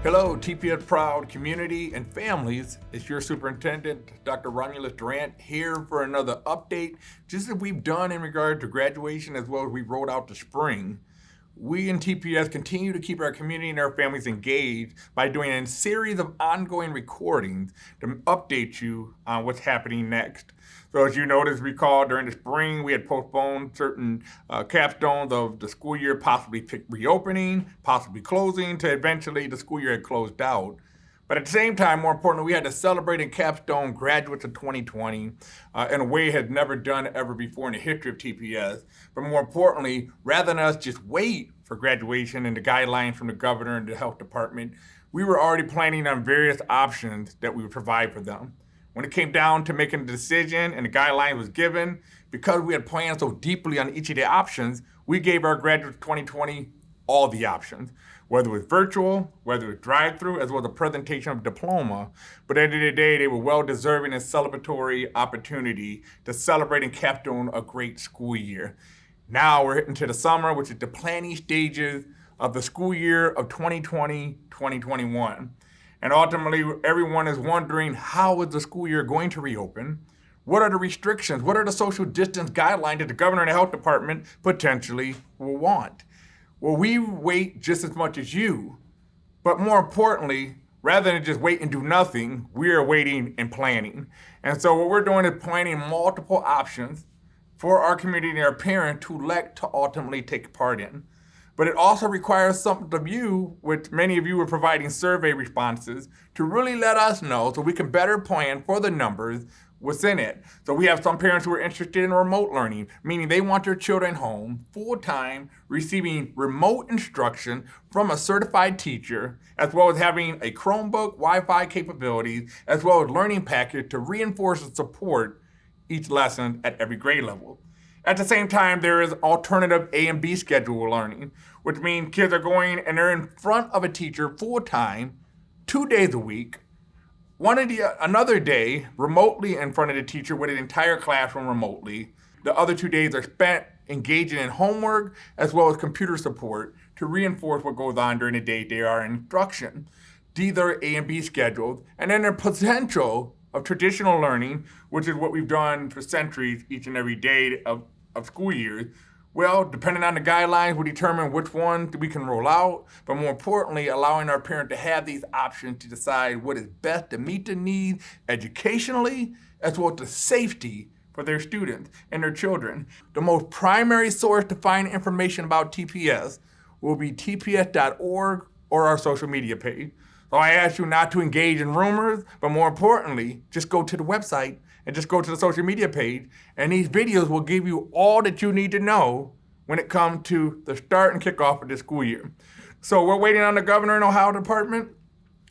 Hello, TPS proud community and families. It's your superintendent, Dr. Durant, here for another update. Just as we've done in regard to graduation as well as we rolled out the spring, we in TPS continue to keep our community and our families engaged by doing a series of ongoing recordings to update you on what's happening next. So as you notice, recall during the spring, we had postponed certain capstones of the school year, possibly reopening, possibly closing, to eventually the school year had closed out. But at the same time, more importantly, we had to celebrate and capstone graduates of 2020 in a way it had never done ever before in the history of TPS. But more importantly, rather than us just wait for graduation and the guidelines from the governor and the health department, we were already planning on various options that we would provide for them. When it came down to making a decision and the guideline was given, because we had planned so deeply on each of the options, we gave our graduates 2020 all the options, whether it was virtual, whether it was drive-through, as well as a presentation of diploma. But at the end of the day, they were well-deserving and celebratory opportunity to celebrate and capstone a great school year. Now we're hitting to the summer, which is the planning stages of the school year of 2020-2021. And ultimately, everyone is wondering, how is the school year going to reopen? What are the restrictions? What are the social distance guidelines that the governor and the health department potentially will want? Well, we wait just as much as you, but more importantly, rather than just wait and do nothing, we are waiting and planning. And so what we're doing is planning multiple options for our community and our parents to elect to ultimately take part in. But it also requires something of you, which many of you are providing survey responses, to really let us know so we can better plan for the numbers within it. So we have some parents who are interested in remote learning, meaning they want their children home full-time, receiving remote instruction from a certified teacher, as well as having a Chromebook, Wi-Fi capabilities, as well as learning package to reinforce and support each lesson at every grade level. At the same time, there is alternative A and B schedule learning, which means kids are going and they're in front of a teacher full-time, 2 days a week, another day remotely in front of the teacher with an entire classroom remotely. The other 2 days are spent engaging in homework as well as computer support to reinforce what goes on during the day they are in instruction. These are A and B schedules, and then the potential of traditional learning, which is what we've done for centuries each and every day of school years. Well, depending on the guidelines, we determine which ones we can roll out, but more importantly, allowing our parent to have these options to decide what is best to meet the needs educationally, as well as the safety for their students and their children. The most primary source to find information about TPS will be tps.org or our social media page. So I ask you not to engage in rumors, but more importantly, just go to the website and just go to the social media page, and these videos will give you all that you need to know when it comes to the start and kickoff of this school year. So we're waiting on the governor and Ohio Department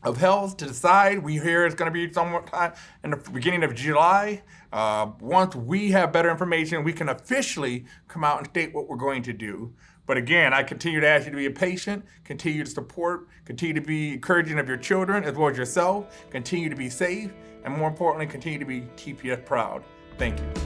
of Health to decide. We hear it's going to be somewhat in the beginning of July. Once we have better information, we can officially come out and state what we're going to do. But again, I continue to ask you to be patient, continue to support, continue to be encouraging of your children as well as yourself, continue to be safe, and more importantly, continue to be TPS proud. Thank you.